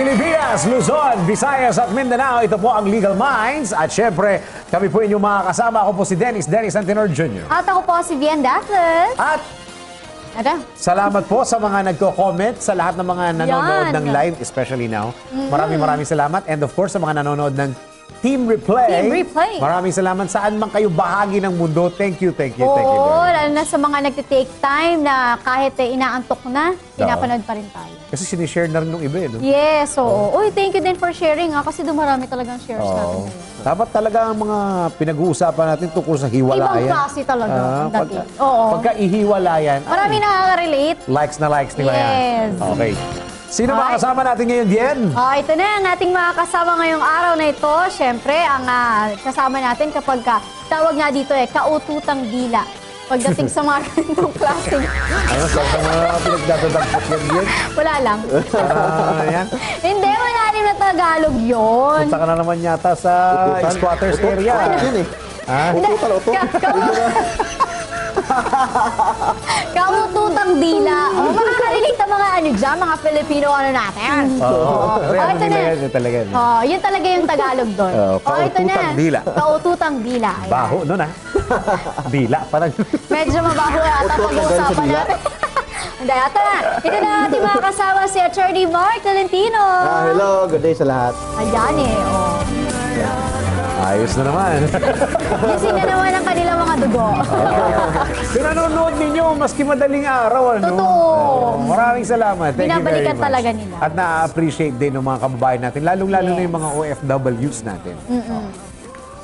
Pilipinas, Luzon, Visayas at Mindanao. Ito po ang Legal Minds. At syempre, kami po inyong mga kasama. Ako po si Dennis Antenor Jr. At ako po si Bien Daphne. At salamat po sa mga nagko-comment, sa lahat ng mga nanonood ng live, especially now. Maraming salamat. And of course, sa mga nanonood ng Team Replay. Maraming salamat saan man kayo bahagi ng mundo. Thank you very much. Lalo na sa mga nagtitake time na kahit inaantok na, pinapanood pa rin tayo. Kasi sinishare na rin ng iba, no? Yes, oo. Uy, thank you din for sharing, kasi dumarami talagang shares natin ngayon. Dapat talaga ang mga pinag-uusapan natin tungkol sa hiwalayan. Ibang klase talaga. Pagka ihiwalayan, marami nakaka-relate. Likes na yan. Okay. Sino mga kasama natin ngayon, Dien? Ito na ang ating mga kasama ngayong araw na ito. Siyempre, ang kasama natin kapag tawag nga dito kaututang dila. Pagdating sa mga ganitong klaseng. Ano, sa mga pinagdadadagpot yan, Dien? Wala lang. Yan. Hindi, malalim na Tagalog yun. Punta ka na naman yata sa squatters area. Kaututang dila. Makaka-relate ang mga dyan, mga Filipino natin. Ito na. Yun talaga yung Tagalog doon. Kaututang dila. Kaututang dila. Baho nun Dila. Parang medyo mabaho yata pag-uusapan natin. Hindi, ito na. Ito na ating mga kasama si Attorney Mark Tolentino. Hello, good day sa lahat. Ayan ayos na naman. Gising na naman ang kanilang mga dugo. Pinanonood ninyo, maski madaling araw, ano? Totoo. Maraming salamat. Thank you very much. Binabalikan talaga nila. At na-appreciate din ng mga kababayan natin, lalong-lalo na yung mga OFWs natin.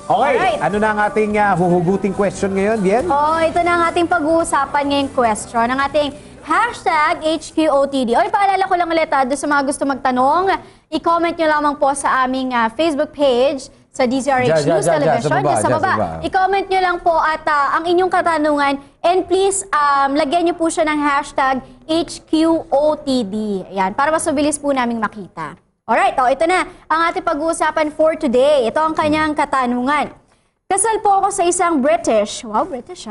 Okay, ano na ang ating huhuguting question ngayon, Bien? Ito na ang ating pag-uusapan ngayong question. Ang ating hashtag HQOTD. Paalala ko lang ulit, doon sa mga gusto magtanong, i-comment nyo lamang po sa aming Facebook page, sa DZRH News Television, sa baba. I-comment nyo lang po at ang inyong katanungan, and please, lagyan nyo po siya ng hashtag HQOTD. Ayan, para mas mabilis po naming makita. Alright, ito na ang ating pag-uusapan for today. Ito ang kanyang katanungan. Kasal po ako sa isang British. Wow, British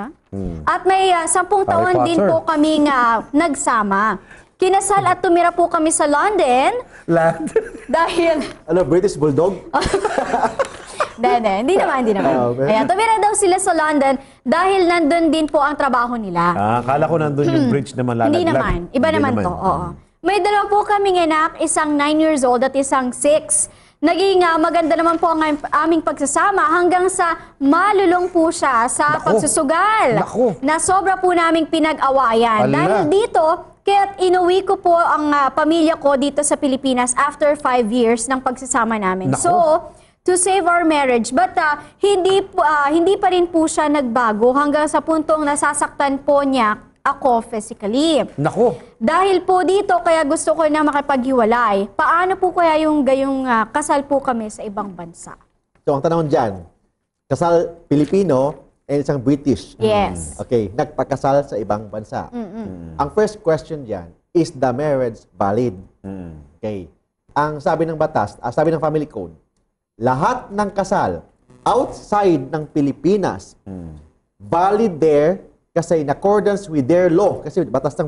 At may 10 taon din po kaming nagsama. Kinasal at tumira po kami sa London. Dahil... Ano, British Bulldog? Hindi naman. Ayan, tumira daw sila sa London dahil nandun din po ang trabaho nila. Akala ko nandun yung bridge naman lalaglag. Hindi naman. Iba naman to. May dalawa po kaming anak, isang 9 years old at isang 6. Naging maganda naman po ang aming pagsasama hanggang sa malulong po siya sa pagsusugal. Na sobra po naming pinag-awayan. Dahil dito, kaya't inuwi ko po ang pamilya ko dito sa Pilipinas after 5 years ng pagsasama namin. So, to save our marriage. But hindi pa rin po siya nagbago hanggang sa puntong nasasaktan po niya ako physically. Dahil po dito, kaya gusto ko na makipaghiwalay. Paano po kaya yung gayong kasal po kami sa ibang bansa? So, ang tanong dyan, kasal Pilipino and isang British. Yes. Okay, nagpakasal sa ibang bansa. Ang first question dyan, is the marriage valid? Okay. Ang sabi ng batas, sabi ng family code, lahat ng kasal outside ng Pilipinas, valid there kasi in accordance with their law, kasi batas ng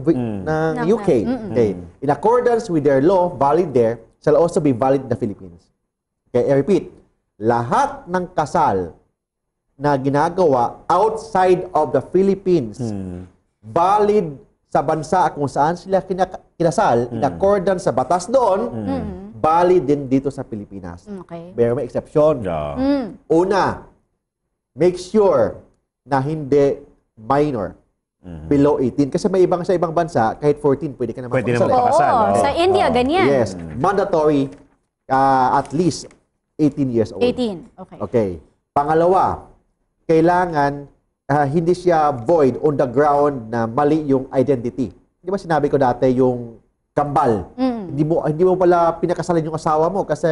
UK. Okay. In accordance with their law, valid there, shall also be valid in the Philippines. Okay, I repeat, lahat ng kasal na ginagawa outside of the Philippines, valid sa bansa kung saan sila kinasal, in accordance sa batas doon, valid din dito sa Pilipinas. Pero may exception. Una, make sure na hindi minor, below 18. Kasi may sa ibang bansa, kahit 14, pwede ka naman magpakasal. Sa India, ganyan. Yes. Mandatory, at least 18 years old. 18, Okay. Pangalawa, kailangan hindi siya void on the ground na mali yung identity. Di ba sinabi ko dati yung kambal? Hindi mo pala pinakasalan yung asawa mo kasi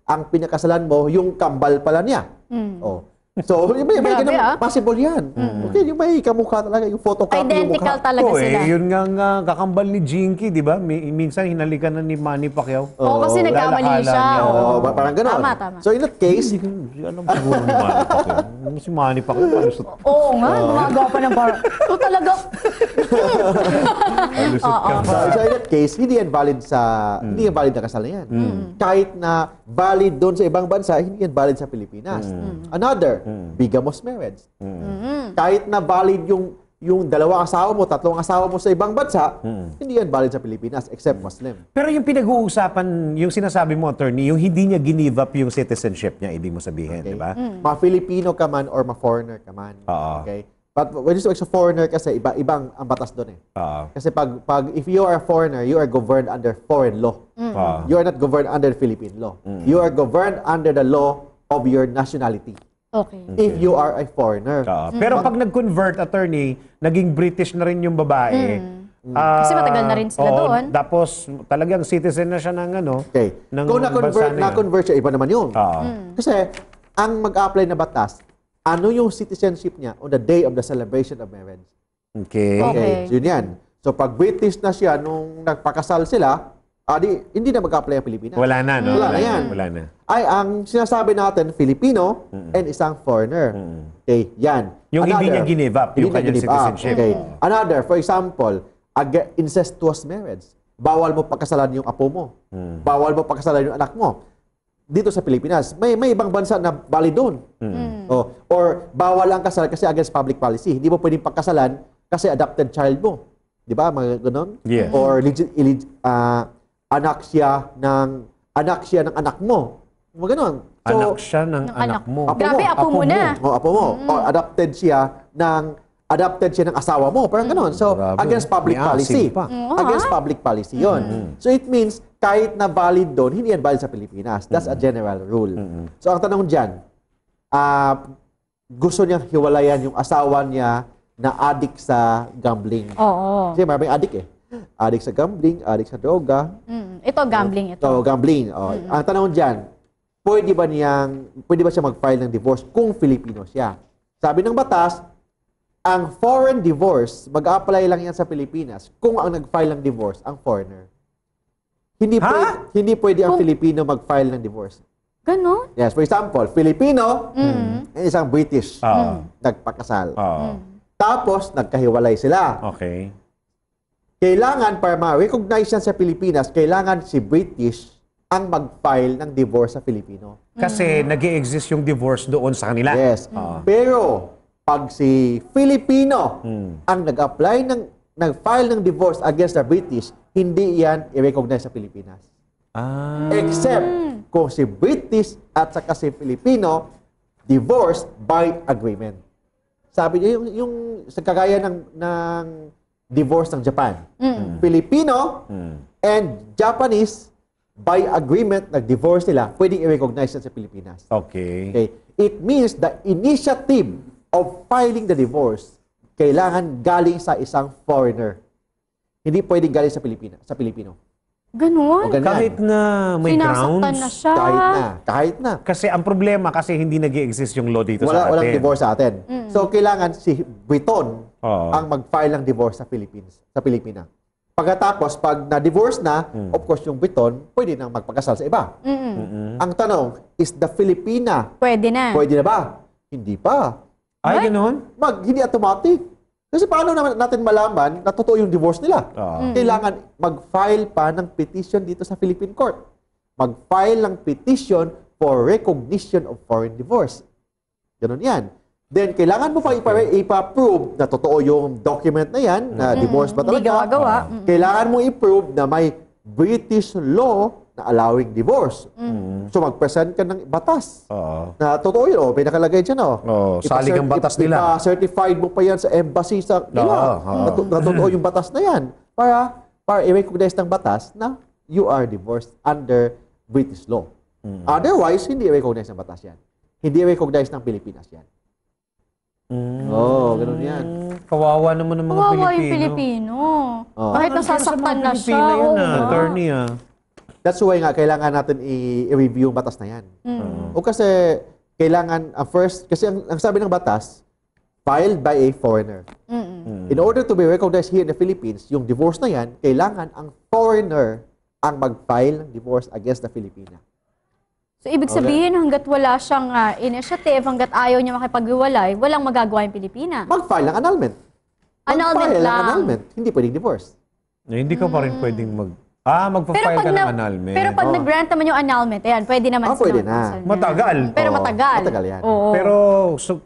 ang pinakasalan mo, yung kambal pala niya. So, may Grabe, ganun, possible yan. Okay, yung may kamukha talaga, yung photocopy yung Identical mukha. talaga sila. Yun nga kakambal ni Jinky, di ba? Minsan hinalikan na ni Manny Pacquiao. Oo, kasi nagkamali lalakalan siya. niya. Oo, parang ganun. Tama. So, in that case, Hindi ko alam siguro ni Manny Pacquiao. Si Manny Pacquiao, palusot. Oo nga, gumagawa pa ng parang, ito talaga. Palusot ka pa. so in that case, hindi yan valid na kasal na yan. Kahit na valid doon sa ibang bansa, hindi yan valid sa Pilipinas. Another, bigamous marriage. Kahit na valid yung dalawang asawa mo, tatlong asawa mo sa ibang bansa, hindi yan valid sa Pilipinas, except Muslim. Pero yung pinag-uusapan, yung sinasabi mo, attorney, yung hindi niya give up yung citizenship niya, ibig mo sabihin, di ba? Ma-Filipino ka man or ma-foreigner ka man. Oo. Okay? But when you say foreigner kasi, ibang ang batas doon eh. Oo. Kasi if you are a foreigner, you are governed under foreign law. Oo. You are not governed under Philippine law. You are governed under the law of your nationality. Okay. If you are a foreigner. Pero pag nag-convert, attorney, naging British na rin yung babae. Kasi matagal na rin sila doon. Tapos talagang citizen na siya ng ano. Okay. ng Kung bansa na yun. na-convert siya, iba naman yun. Oo. Kasi, ang mag-apply na batas, ano yung citizenship niya on the day of the celebration of marriage. Okay. Okay. So, yun yan. So, pag British na siya, nung nagpakasal sila, hindi na mag-apply ang Pilipinas. Wala na, no? Wala na yan. Wala na. Ay, ang sinasabi natin, Filipino and isang foreigner. Okay, yan. Yung hindi niya give up, yung kanyang citizenship. Okay. Another, for example, incestuous marriage. Bawal mo pagkasalan yung apo mo. Bawal mo pagkasalan yung anak mo. Dito sa Pilipinas, may ibang bansa na valid doon. Or bawal ang kasal kasi against public policy. Hindi mo pwedeng pagkasalan kasi adopted child mo. Di ba? Mga ganun? Yes. Or anak siya ng anak mo. Mga ganun. So, Anak siya ng anak mo. Grabe, apo mo na. apo mo. Or adopted siya ng asawa mo. Parang ganun. So, Grabe. against public May policy. asin pa. Against public policy yon. So, it means, kahit na valid doon, hindi yan valid sa Pilipinas. That's a general rule. So, ang tanong dyan, gusto niyang hiwalayan yung asawa niya na addict sa gambling. Oo. Kasi maraming addict eh. Addict sa gambling, addict sa droga. Ito, gambling ito. So, gambling. Ang tanong dyan, pwede ba siya mag-file ng divorce kung Filipino siya? Sabi ng batas, ang foreign divorce, mag-apply lang yan sa Pilipinas kung ang nag-file ng divorce, ang foreigner. Hindi pwede ang Filipino mag-file ng divorce. Ganon? Yes, for example, Filipino and isang British nagpakasal. Tapos, nagkahiwalay sila. Okay. Kailangan, para ma-recognize yan sa Pilipinas, kailangan si British ang mag-file ng divorce sa Filipino. Kasi nag-i-exist yung divorce doon sa kanila. Yes. Pero, pag si Filipino ang nag-file ng divorce against the British, hindi yan i-recognize sa Pilipinas. Except kung si British at saka si Filipino divorced by agreement. Sabi niya, yung sa kagaya ng divorce ng Japan. Filipino and Japanese, by agreement, nag-divorce nila, pwedeng i-recognize yan sa Pilipinas. Okay. It means the initiative of filing the divorce kailangan galing sa isang foreigner. Hindi pwedeng galing sa Pilipino. Ganon? O ganyan. Kahit na may Sinasaktan grounds. na siya. Kahit na. Kasi ang problema kasi hindi nag-i-exist yung law dito sa atin. Walang divorce sa atin. So, kailangan si Briton Oo. ang mag-file ng divorce sa Pilipinas. Pagkatapos, pag na-divorce na, of course, yung Briton, pwede nang magpakasal sa iba. Ang tanong, is the Filipina, Pwede na. pwede na ba? Hindi pa. Ay, ganoon? Hindi automatic. Kasi paano naman natin malaman na totoo yung divorce nila? Kailangan mag-file pa ng petition dito sa Philippine Court. Mag-file ng petition for recognition of foreign divorce. Ganun yan. Then, kailangan mo pa ipa-prove na totoo yung document na yan, na divorce ba Hindi talaga? gawa-gawa. Kailangan mo i-prove na may British law na allowing divorce. So, mag-present ka ng batas. Na totoo yun, may nakalagay dyan. Salig ang batas nila. Ipa-certified mo pa yan sa embassy sa nila. Na totoo yung batas na yan. Para i-recognize ng batas na you are divorced under British law. Otherwise, hindi i-recognize ng batas yan. Hindi i-recognize ng Pilipinas yan. Ganun yan. Kawawa naman ng mga Pilipino. Kawawa yung Pilipino. Kahit nasasaktan na siya. Pilipino yan, oo. attorney. That's why nga, kailangan natin i-review yung batas na yan. O kasi, kailangan, first, kasi ang sabi ng batas, filed by a foreigner. In order to be recognized here in the Philippines, yung divorce na yan, kailangan ang foreigner ang mag-file ng divorce against the Filipina. So, ibig sabihin, hanggat wala siyang initiative, hanggat ayaw niya makipag-iwalay, walang magagawa yung Pilipina. Mag-file ng annulment. Annulment Mag-file ng lang. annulment. Hindi pwedeng divorce. Hindi ka pa rin pwedeng magpa-file ka ng annulment. Pero pag nag-grant naman yung annulment, ayan, pwede naman pwede silang na. Matagal. Pero matagal. Matagal yan. Oo. Pero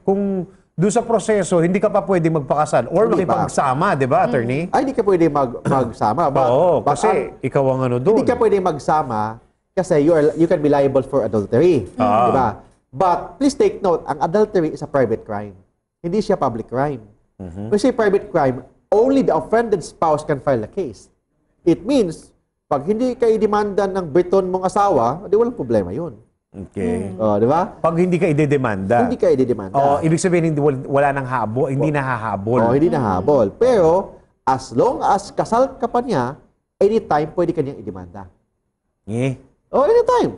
kung doon sa proseso, hindi ka pa pwedeng magpakasal or Hindi pa. makipagsama, di ba, attorney? Ay, hindi ka pwedeng magsama. Oo, kasi ikaw ang ano doon. Hindi ka pwedeng magsama kasi you can be liable for adultery. Di ba? But please take note, ang adultery is a private crime. Hindi siya public crime. When you say private crime, only the offended spouse can file a case. It means, pag hindi ka i-demanda ng Briton mong asawa, di walang problema yun. Okay. Di ba? Pag hindi ka idedemanda. Hindi ka i-demanda. Ibig sabihin, wala nang habol, hindi nahahabol. Hindi nahabol. Pero, as long as kasal ka pa niya, anytime pwede ka niyang i-demanda. Anytime.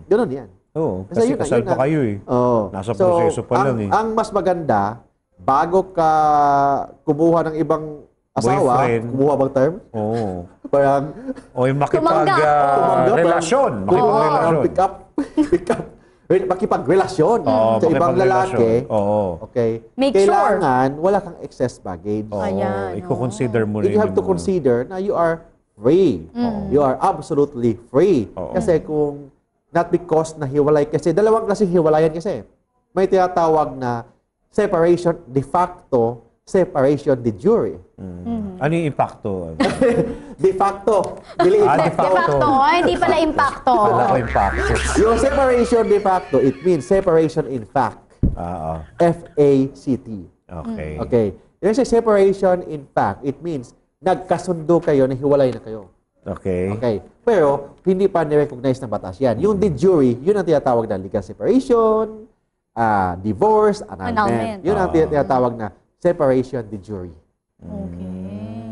Ganun yan. Oo, kasi kasal pa kayo eh. Nasa proseso pa lang eh. Ang mas maganda, bago ka kumuha ng ibang asawa, Boyfriend. kumuha bang term? Oo. Parang, O yung Tumanggap. makipag-relasyon. pick up. Makipagrelasyon sa ibang lalaki. Oo. Okay. Make sure. Kailangan wala kang excess baggage. Oo. Ayan, I-consider mo rin You have to yung mga- consider na you are free. You are absolutely free. Oo. Kasi kung not because na hiwalay kasi, dalawang klaseng hiwalayan kasi. May tinatawag na separation de facto, separation de jure. Ano yung impacto? De facto. Dili De De facto, hindi pala impacto. Wala ko impacto. Yung separation de facto, it means separation in fact. F-A-C-T. Okay. Okay. Yung separation in fact, it means nagkasundo kayo na hiwalay na kayo. Okay. Okay. Pero, hindi pa ni-recognize ng batas yan. Yung de jure, yun ang tinatawag na legal separation, divorce, annulment. Yun ang tinatawag na separation de jure.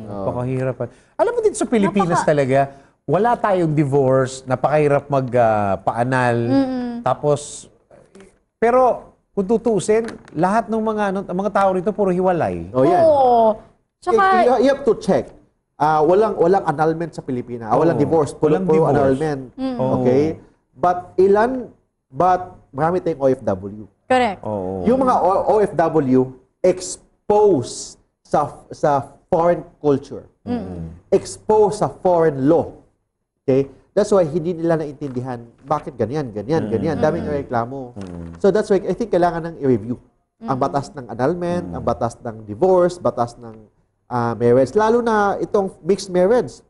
Napakahirap. Alam mo din sa Pilipinas talaga, wala tayong divorce, napakahirap magpa-anal. Tapos, pero kung tutuusin, lahat ng mga tao rito puro hiwalay. Yan. Oo. Tsaka, You have to check. Walang annulment sa Pilipinas. Walang divorce. Puro divorce. annulment. Okay? But marami tayong OFW. correct. Oo. Yung mga OFW exposed sa foreign culture. Exposed sa foreign law. Okay? That's why hindi nila naintindihan bakit ganyan. Daming reklamo. So that's why I think kailangan ng i-review. Ang batas ng annulment, ang batas ng divorce, batas ng marriage. Lalo na itong mixed marriage.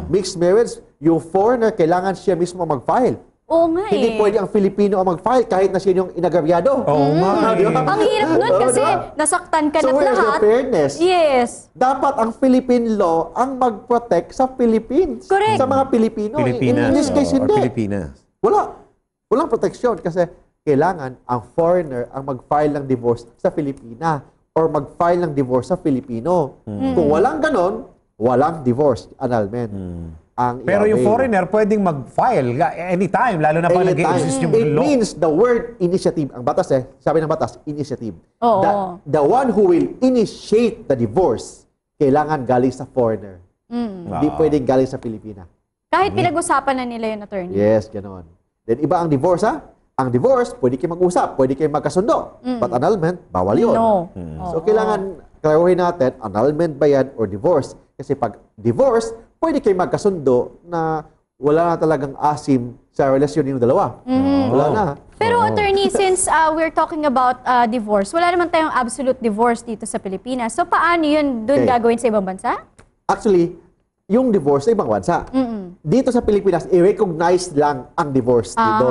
Mixed marriage, yung foreigner, kailangan siya mismo mag-file. Oo nga Hindi eh. pwede ang Filipino ang mag-file kahit na siya yung inagabyado. Oo nga. Di ba? Ang hirap nun kasi Diba? nasaktan ka So na't where's the lahat. fairness? Yes. Dapat ang Philippine law ang mag-protect sa Philippines. Correct. Sa mga Pilipino. Pilipinas. In this case, or hindi. Pilipinas. Walang proteksyon kasi kailangan ang foreigner ang mag-file ng divorce sa Filipina or mag-file ng divorce sa Filipino. Kung walang ganon, walang divorce annulment. Ang Pero yung i-avail. foreigner pwedeng mag-file anytime, lalo na pag Anytime. nag-exist yung It law. means the word initiative. Ang batas sabi ng batas, initiative. Oo. The one who will initiate the divorce, kailangan galing sa foreigner. Hindi pwedeng galing sa Pilipina. Kahit pinag-usapan na nila yun, attorney. Yes, ganon. Then iba ang divorce, ha? Ang divorce, pwede kayo mag-usap, pwede kayo magkasundo. But annulment, bawal yun. No. So kailangan klaruhin natin, annulment ba yan or divorce? Kasi pag divorce, pwede kayo magkasundo na wala na talagang asim sa relasyon yung dalawa. Wala na. Pero attorney, since we're talking about divorce, wala naman tayong absolute divorce dito sa Pilipinas. So paano yun dun Okay. gagawin sa ibang bansa? Actually, yung divorce sa ibang bansa. Dito sa Pilipinas, i-recognize lang ang divorce dito.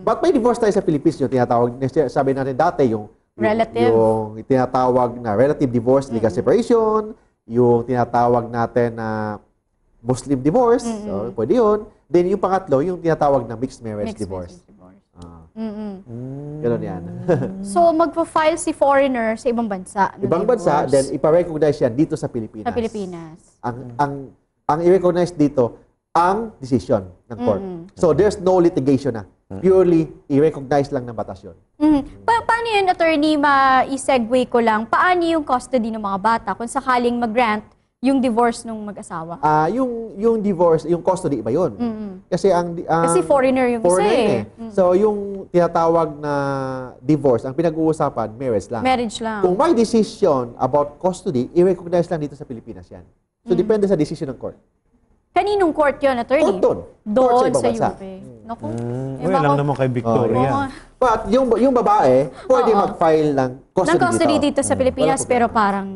But may divorce tayo sa Philippines, yung tinatawag, sabi natin dati, yung Relative. yung tinatawag na relative divorce, legal separation, yung tinatawag natin na Muslim divorce, so, pwede yun. Then yung pangatlo, yung tinatawag na mixed marriage divorce. Ganun yan. So magpa-file si foreigner sa ibang bansa. ng Ibang bansa, divorce then ipa-recognize yan dito sa Pilipinas. sa Pilipinas. Ang i-recognize dito, ang decision ng court. So there's no litigation na. Purely, i-recognize lang ng batas yun. Paano yun, attorney, ma-segue ko lang, paano yung custody ng mga bata kung sakaling mag-grant yung divorce ng mag-asawa? Yung divorce, yung custody, iba yun. Kasi Kasi foreigner yung isa eh. So, yung tinatawag na divorce, ang pinag-uusapan, marriage lang. Marriage lang. Kung may decision about custody, i-recognize lang dito sa Pilipinas yan. So, depende sa decision ng court. Kaninong court yun, attorney? Court Doon ibang sa bansa. UP. Naku. Wala lang naman kay Victoria. But yung babae, pwede mag-file ng custody, Ng custody dito sa Pilipinas, Wala problema. pero parang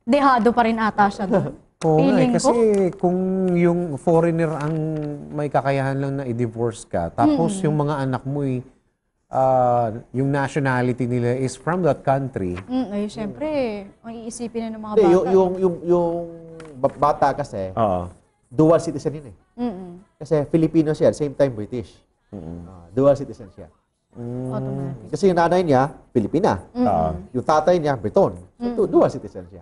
dehado pa rin ata siya doon. Oo nga, Feeling kasi ko. kung yung foreigner ang may kakayahan lang na i-divorce ka, tapos yung mga anak mo yung nationality nila is from that country. Ay, syempre, ang iisipin na ng mga Hindi, bata. yung bata kasi, Oo. dual citizen yun eh. Kasi Filipino siya, same time British. Dual citizen siya. Automatic. Kasi yung nanay niya, Pilipina. Yung tatay niya, Briton. So, dual citizen siya.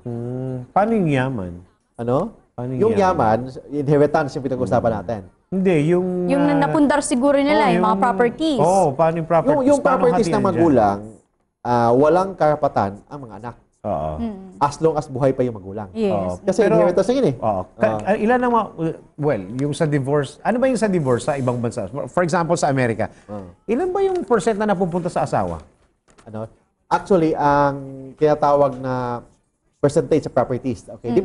Paano yung yaman? Ano? Paano Yung yaman, inheritance yung pinag-usapan natin. Hindi, yung... Yung napundar siguro nila, yung mga properties. Paano yung properties? Yung Paano properties ng hatian dyan? magulang, walang karapatan ang mga anak. Oo. As long as buhay pa yung magulang. Yes. Kasi Pero- inheritance na yun eh. Oo. Ilan ang well, yung sa divorce, ano ba yung sa divorce sa ibang bansa? For example, sa Amerika, ilan ba yung percent na napupunta sa asawa? Ano? Actually, ang tinatawag na percentage sa properties, okay,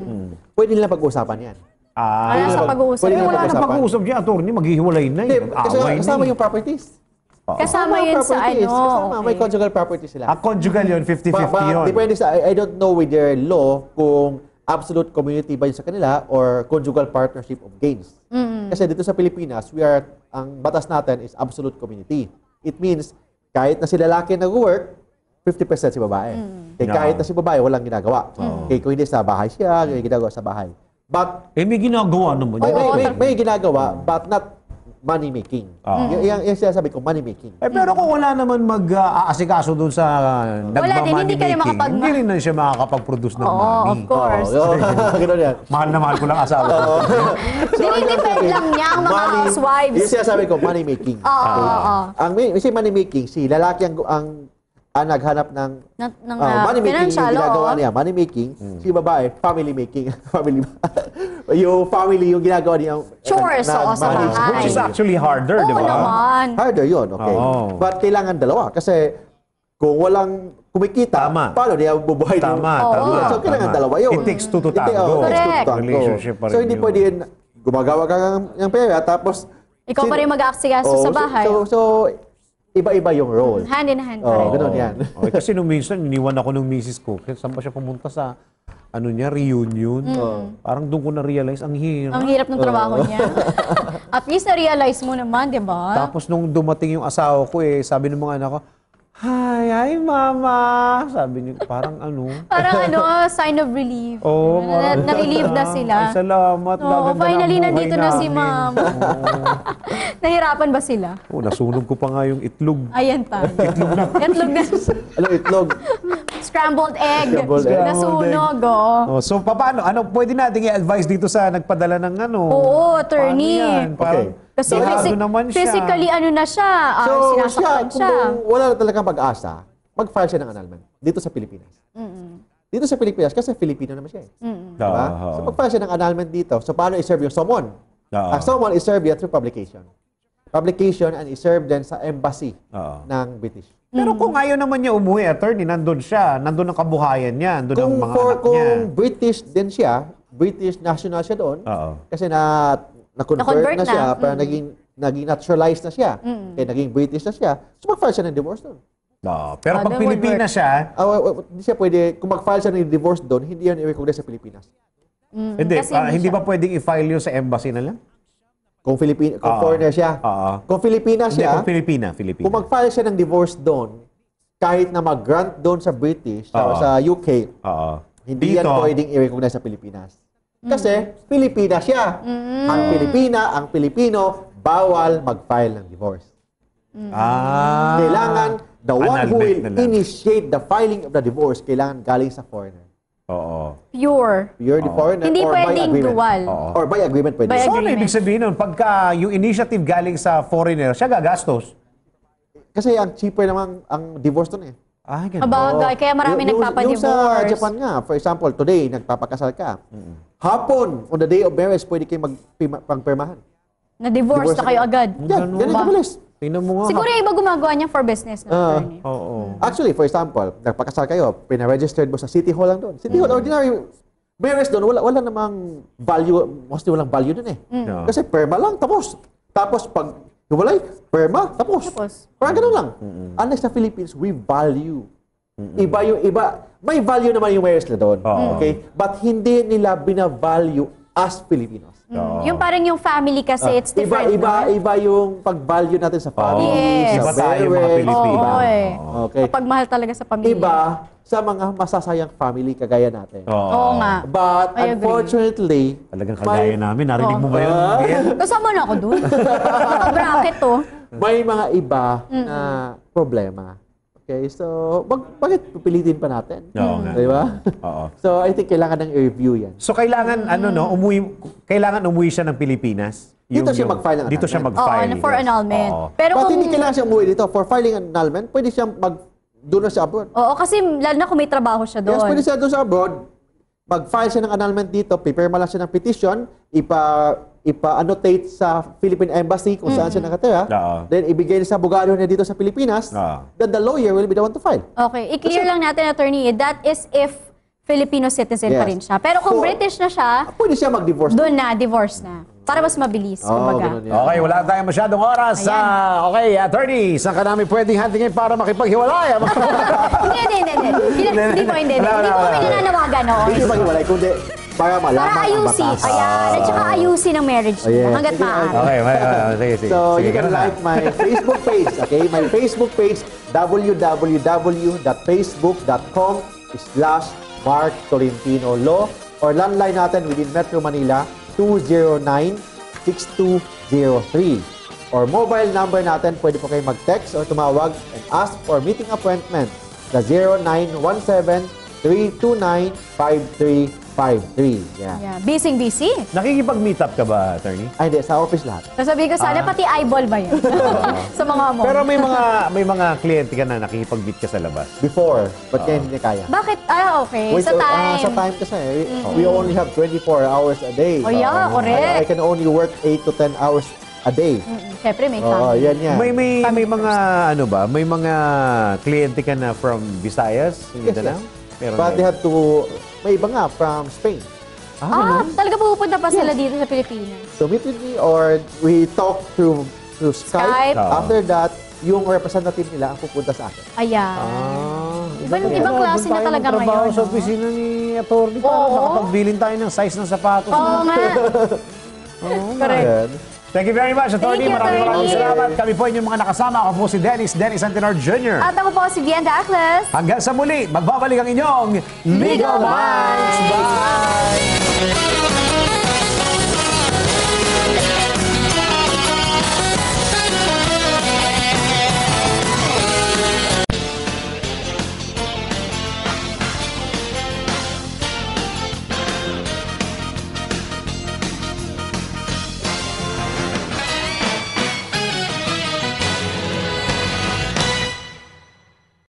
pwede nila pag-uusapan yan. Ano sa pag-uusap? Pwede Wala pag-usapan. na pag-uusap dyan, attorney, maghihiwalay na Hindi, yun. kasi Away kasama na yung properties. Kasama yun sa properties. ano. Kasama, may Okay. conjugal properties sila. Conjugal yun, 50-50 yun. Depende sa, I don't know with their law kung absolute community ba yun sa kanila or conjugal partnership of gains. Kasi dito sa Pilipinas, ang batas natin is absolute community. It means, kahit na si lalaki nag-work, 50% si babae. Kahit na si babae, walang ginagawa. Kung hindi sa bahay siya, may ginagawa sa bahay. But, May ginagawa naman. may ginagawa, but not money-making. Yung sinasabi ko, money-making. Pero kung wala naman mag-aasikaso doon sa Wala din, hindi ka rin nagma-money-making, hindi rin na siya makakapag-produce ng Oo, money. of course. Ganun yan. Mahal na mahal ko lang asawa ko. Dinidepend lang niya ang mga housewives. Yung sinasabi ko, money-making. Oo. Kasi money-making, si lalaki ang naghanap ng Ng money-making, financial, yung ginagawa oo. niya, money-making, si babae, family-making. Yung family, yung ginagawa niya. Chores, oo, sa manage. bahay. Which is actually harder, di Oo ba? naman. Harder yun, okay. Oo. But kailangan dalawa. Kasi kung walang kumikita, Tama. paano niya bubuhay? Tama, Oo. tama. So, kailangan tama. dalawa yun. It takes two to It takes tango. two to Correct. tango. Relationship pa rin So, hindi yun. pwede yun, gumagawa ka ng pera, tapos... Ikaw pa rin mag-aaksikaso sa bahay. So, iba-iba yung role. Hand in hand pa Oo, rin. ganun yan. Okay, kasi nung minsan, iniwan ako ng misis ko. Kasi saan ba siya pumunta sa reunion? Parang doon ko na-realize, ang hirap. Ang hirap ng trabaho niya. At least na-realize mo naman, di ba? Tapos nung dumating yung asawa ko, sabi ng mga anak ko, hi, mama. Sabi niya, parang Parang sign of relief. Oh, Na-relieve na sila. Ay, salamat. Oo, Gaganda finally, ng buhay nandito na si namin. ma'am. Nahirapan ba sila? Nasunog ko pa nga yung itlog. Ayan pa. Itlog na. Ano, itlog? Scrambled egg. Scrambled egg. Nasunog, oh. So, paano? Pwede nating i-advise dito sa nagpadala ng Oo, attorney. Paano yan? Parang, Kasi dehado naman siya. physically, na siya? Sinasaktan siya. Kung wala na talagang pag-asa, mag-file siya ng annulment dito sa Pilipinas. Dito sa Pilipinas, kasi Filipino naman siya. Diba? So, mag-file siya ng annulment dito. So, paano i-serve yung summon? Ang summon is served through publication. Publication and i-serve din sa embassy ng British. Pero kung ayaw naman niya umuwi, attorney, nandun siya. Nandun ang kabuhayan niya. Nandun ang mga anak niya. Kung British din siya, British national siya doon, kasi na-convert na siya, para naging naturalized na siya, kaya naging British na siya, so mag-file siya ng divorce doon. Pero pag that would Pilipina siya, Hindi siya pwede, kung mag-file siya ng divorce doon, hindi yan i-recognize sa Pilipinas. hindi, Kasi hindi siya- ba pwedeng i-file yun sa embassy na lang? Kung foreigner siya. Kung Filipina Hindi, siya, kung Pilipina. kung mag-file siya ng divorce doon, kahit na mag-grant doon sa British, sa UK, hindi yan pwedeng i-recognize sa Pilipinas. Kasi Pilipina siya. Ang Pilipina, ang Pilipino, bawal mag-file ng divorce. Kailangan, the one who will annulment na lang. initiate the filing of the divorce, kailangan galing sa foreigner. Pure. You're the foreigner Hindi or by pwedeng agreement. dual. Or by agreement pwede. By So, ano agreement. ibig sabihin nun? Pagka yung initiative galing sa foreigner, siya gagastos. Kasi ang cheaper naman ang divorce doon eh. Ah, ganun. Kabagay, kaya marami Yung nagpapadivorce. sa Japan nga, for example, today, nagpapakasal ka. Hapon, on the day of marriage, pwede kayo magpirmahan. Na-divorce na kayo agad. Yan, ganun kabilis. Tingnan mo nga. Siguro yung iba gumagawa niya for business na. Oo. Actually, for example, nagpakasal kayo, pina-registered mo sa City Hall lang doon. City Hall, ordinary marriage doon, wala namang value, mostly walang value doon eh. Yeah. Kasi perma lang, tapos. Tapos pag hiwalay, perma, tapos. Parang ganun lang. Unlike sa Philippines, we value. Iba yung iba. May value naman yung marriage na doon. Okay? But hindi nila bina-value as Filipinos. Yung parang yung family kasi, it's different. Iba yung pag-value natin sa family, Yes. Iba sa tayo mga marriage. Pilipino. Oo, eh. Okay. Kapag mahal talaga sa pamilya. Iba sa mga masasayang family kagaya natin. Oo nga. But I agree. unfortunately, Talagang kagaya namin. Narinig mo ba yun? Miguel? Kasama na ako dun. Bracket to. may mga iba na problema. Okay, so bakit pipilitin pa natin? Oo nga. Di ba? Oo. So I think kailangan ng i-review yan. So kailangan kailangan umuwi siya ng Pilipinas. Dito siya mag-file ng Dito siya annulment. mag-file. Oo, for annulment. Oo. Pero But kung... hindi kailangan siya umuwi dito. For filing annulment, pwede siyang doon na sa abroad. Oo, kasi lalo na kung may trabaho siya doon. Yes, pwede siya doon sa abroad. Mag-file siya ng annulment dito, pipirma lang siya ng petition, ipa-annotate sa Philippine Embassy kung saan siya nakatira. Oo. Then ibigay niya sa abogado niya dito sa Pilipinas. Oo. Then the lawyer will be the one to file. Okay, i-clear lang natin, attorney, that is if Filipino citizen pa Yes. rin siya. Pero kung So, British na siya, Pwede siya mag-divorce. doon na, divorce na. Para mas mabilis, kumbaga. ganun yan. Okay, wala tayong masyadong oras. Okay, attorney, saan ka namin pwedeng hantingin para makipaghiwalay? Hindi. Hindi po kami nananawagan, no? Hindi maghiwalay, kundi para malaman Para ang ayusin. batas. Ayan, at saka ayusin ang marriage Oh, nila yes. hanggat Sige, maaari. Okay, sige. So, Sige, you can ganun na. like my Facebook page, okay? My Facebook page, www.facebook.com/Mark Tolentino Law or landline natin within Metro Manila, 209-6203. Or mobile number natin, pwede po kayo mag-text or tumawag and ask for meeting appointment sa 0917-329-5353. Yeah. Yeah. Busy. Nakikipag-meet up ka ba, attorney? Ay, hindi. Sa office lahat. Sasabihin ko sana, pati eyeball ba yan? Sa mga mo. Pero may mga kliyente ka na nakikipag-meet ka sa labas. Before, but ngayon hindi kaya. Bakit? Okay. Wait, Sa time. sa time kasi, we only have 24 hours a day. Oh, yeah, correct. I can only work 8 to 10 hours a day. Siyempre, may Oo, family. yan. May mga may mga kliyente ka na from Visayas, Mindanao? Meron But din. they have to, may iba nga from Spain. Talaga pupunta pa sila dito sa Pilipinas. So meet with me or we talk through Skype. Skype. Oo. After that, yung representative nila ang pupunta sa akin. Ayan. Ibang klase na talaga trabaho ngayon, sa no? opisina ni attorney para Oo. makapagbilin tayo ng size ng sapatos. Oo nga. Correct. Ayan. Thank you very much, attorney. Thank you, Maraming attorney. salamat. Kami po inyong mga nakasama. Ako po si Dennis Antenor Jr. At ako po si Vian Dacles. Hanggang sa muli, magbabalik ang inyong Legal Minds. Bye!